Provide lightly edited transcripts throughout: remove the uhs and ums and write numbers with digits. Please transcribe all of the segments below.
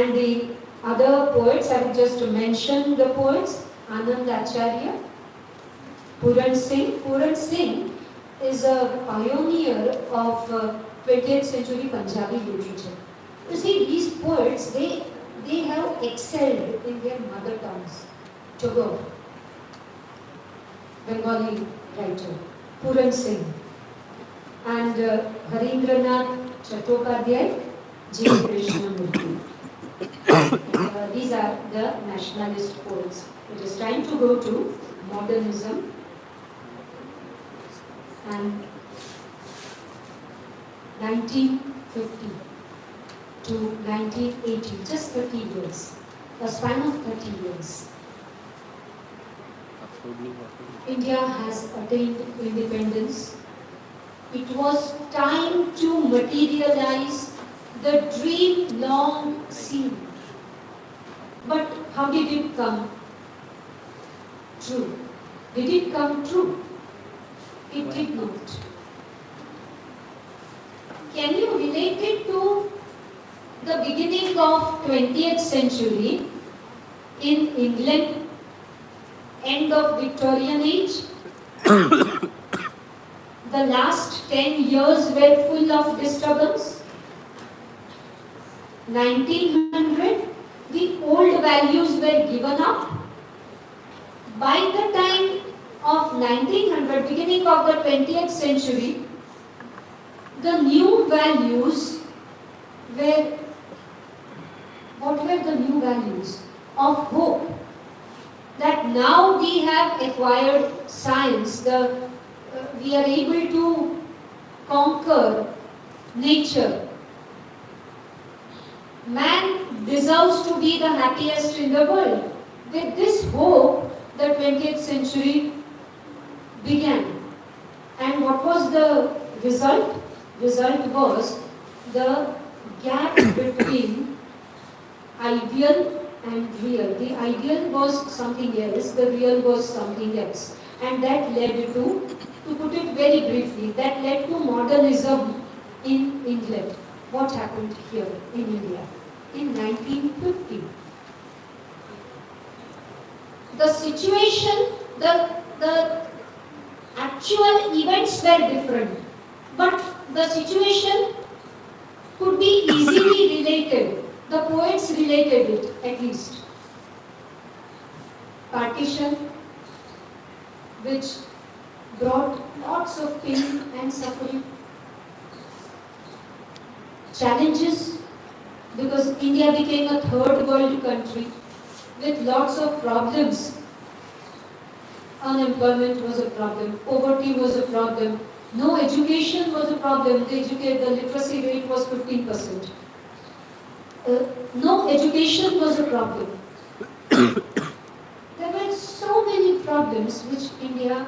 And the other poets, I will just mention the poets, Anand Acharya, Puran Singh. Puran Singh is a pioneer of 20th century Punjabi literature. You see, these poets, they have excelled in their mother tongues. Tagore, Bengali writer, Puran Singh, and Harindranath Chattopadhyay, J. Krishnamurti. These are the nationalist poets. It is time to go to modernism and 1950 to 1980, just 30 years, a span of 30 years. India has attained independence. It was time to materialize the dream long seen. But how did it come true? Did it come true? It did not. Can you relate it to the beginning of 20th century in England, end of Victorian age? The last 10 years were full of disturbance. 1900, the old values were given up. By the time of 1900, beginning of the 20th century, the new values were, what were the new values? Of hope. That now we have acquired science, we are able to conquer nature. Man deserves to be the happiest in the world. With this hope, the 20th century began. And what was the result? Result was the gap between ideal and real. The ideal was something else, the real was something else. And that led to put it very briefly, that led to modernism in England. What happened here in India? In 1950. The situation, the actual events were different, but the situation could be easily related. The poets related it, at least. Partition, which brought lots of pain and suffering. Challenges, because India became a third world country with lots of problems. Unemployment was a problem, poverty was a problem, no education was a problem. The literacy rate was 15%. No education was a problem. There were so many problems which India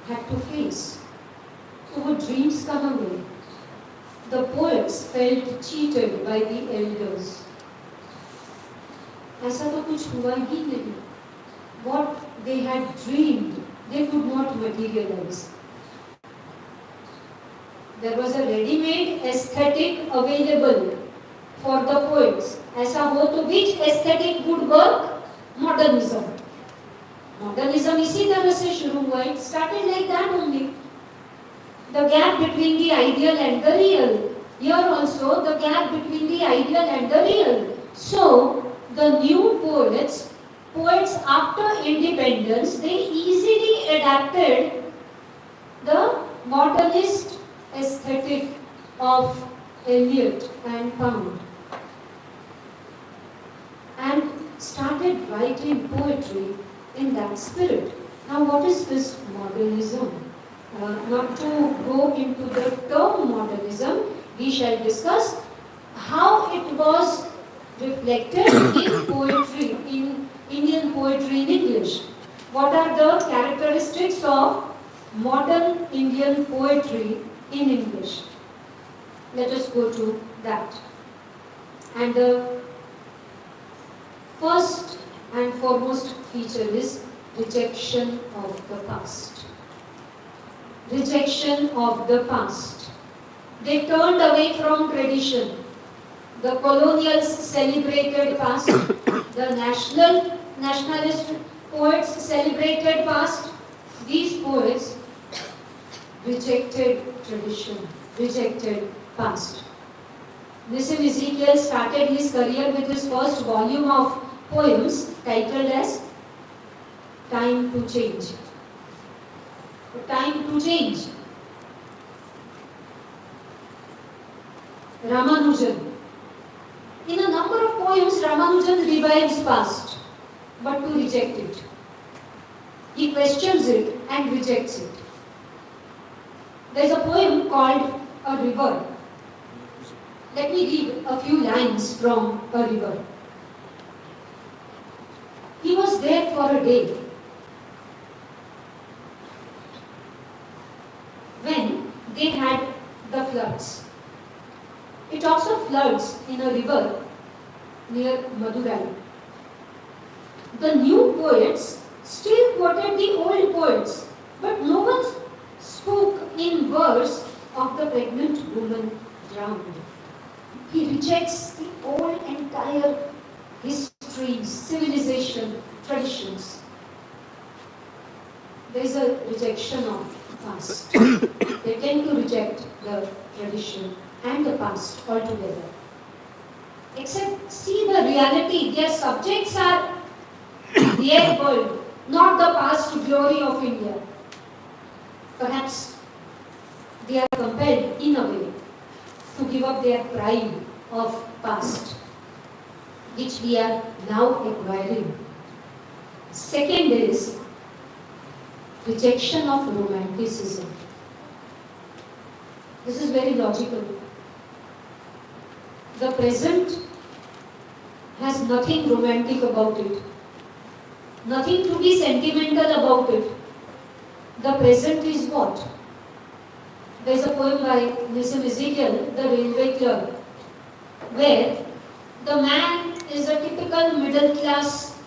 had to face. So would dreams come away? The poets felt cheated by the elders. ऐसा तो कुछ हुआ ही नहीं. What they had dreamed, they could not materialize. There was a ready-made aesthetic available for the poets. ऐसा हो तो which aesthetic would work? Modernism. Modernism इसी तरह से शुरू हुआ. It started like that only. The gap between the ideal and the real. Here also, the gap between the ideal and the real. So, the new poets after independence, they easily adapted the modernist aesthetic of Eliot and Pound and started writing poetry in that spirit. Now, what is this modernism? Not to go into the term modernism, we shall discuss how it was reflected in poetry, in Indian poetry in English. What are the characteristics of modern Indian poetry in English? Let us go to that. And the first and foremost feature is rejection of the past. Rejection of the past. They turned away from tradition. The colonials celebrated past, the nationalist poets celebrated past. These poets rejected tradition, rejected past. Nissim Ezekiel started his career with his first volume of poems titled as Time to Change. Time to Change. Ramanujan. In a number of poems, Ramanujan revives past, but to reject it. He questions it and rejects it. There is a poem called A River. Let me read a few lines from A River. He was there for a day when they had the floods. It talks of floods in a river near Madurai. The new poets still quoted the old poets, but no one spoke in verse of the pregnant woman drowned. He rejects the old entire history, civilization, traditions. There is a rejection of past. They tend to reject the tradition and the past altogether. Except see the reality, their subjects are their world, not the past glory of India. Perhaps they are compelled in a way to give up their pride of past, which we are now acquiring. Second is rejection of romanticism. This is very logical. The present has nothing romantic about it, nothing to be sentimental about it. The present is what? There is a poem by Nissim Ezekiel, The Railway Clerk, where the man is a typical middle class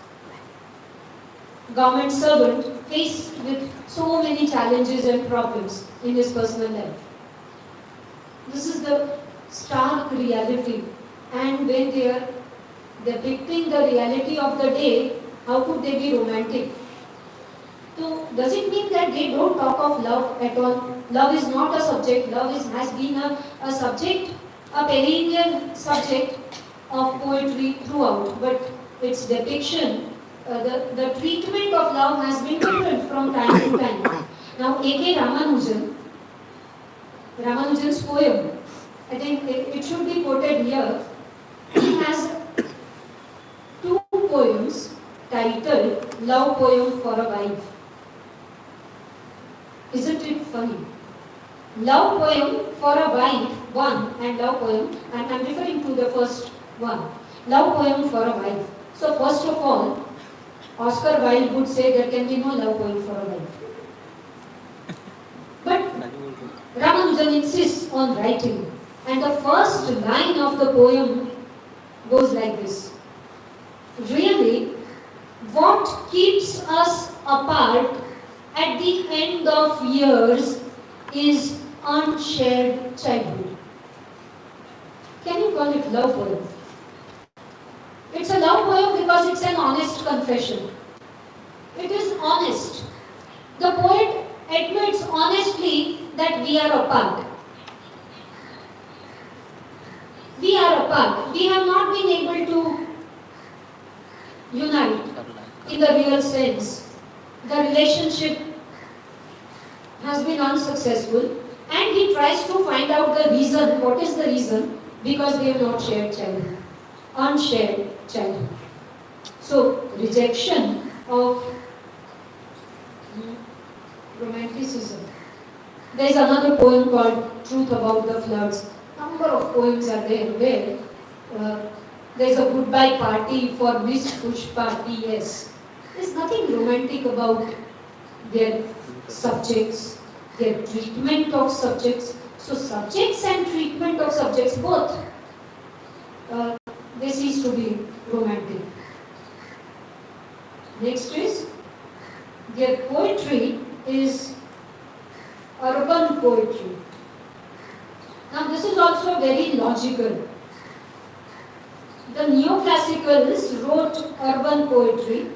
government servant faced with so many challenges and problems in his personal life. This is the stark reality, and when they are depicting the reality of the day, how could they be romantic? So, does it mean that they don't talk of love at all? Love is not a subject. Love has been a subject, a perennial subject of poetry throughout, but its depiction, the treatment of love has been different from time to time. Now, A.K. Ramanujan's poem, I think it should be quoted here. He has two poems titled Love Poem for a Wife. Isn't it funny? Love Poem for a Wife, one, and Love Poem, and I'm referring to the first one. Love Poem for a Wife. So first of all, Oscar Wilde would say there can be no love poem for a wife. But Ramanujan insists on writing. And the first line of the poem goes like this. Really, what keeps us apart at the end of years is unshared childhood. Can you call it love poem? It's a love poem because it's an honest confession. It is honest. The poet admits honestly that we are apart. We are apart. We have not been able to unite in the real sense. The relationship has been unsuccessful, and he tries to find out the reason. What is the reason? Because we have not shared childhood. Unshared childhood. So, rejection of romanticism. There is another poem called Truth About the Floods. Number of poems are there where there is a goodbye party for Miss Pushpa T.S. There is nothing romantic about their subjects, their treatment of subjects. So subjects and treatment of subjects both, they cease to be romantic. Next is, their poetry is urban poetry. Now this is also very logical. The neoclassicals wrote urban poetry.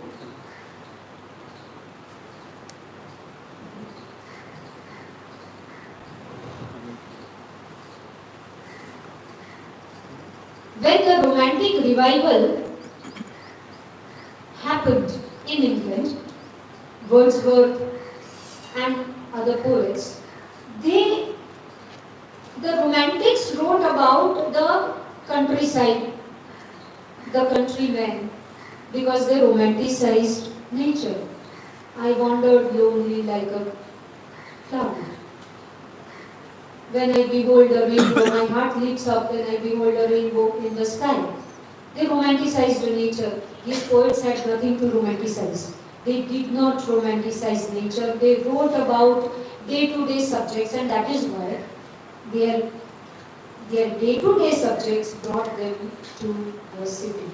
When the romantic revival happened in England, Wordsworth and other poets, the romantics wrote about the countryside, the countrymen, because they romanticized nature. I wandered lonely like a cloud. When I behold a rainbow, my heart leaps up when I behold a rainbow in the sky. They romanticized nature. These poets had nothing to romanticize. They did not romanticize nature. They wrote about day-to-day subjects, and that is why their day-to-day subjects brought them to the city.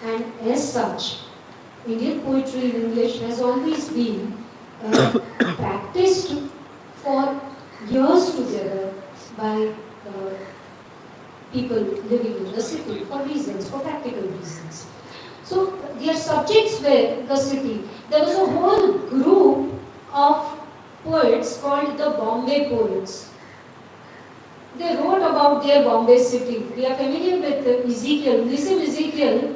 And as such, Indian poetry in English has always been practiced for years together by people living in the city for reasons, for practical reasons. So their subjects were the city. There was a whole group of poets called the Bombay poets. They wrote about their Bombay city. We are familiar with Ezekiel. Nissim Ezekiel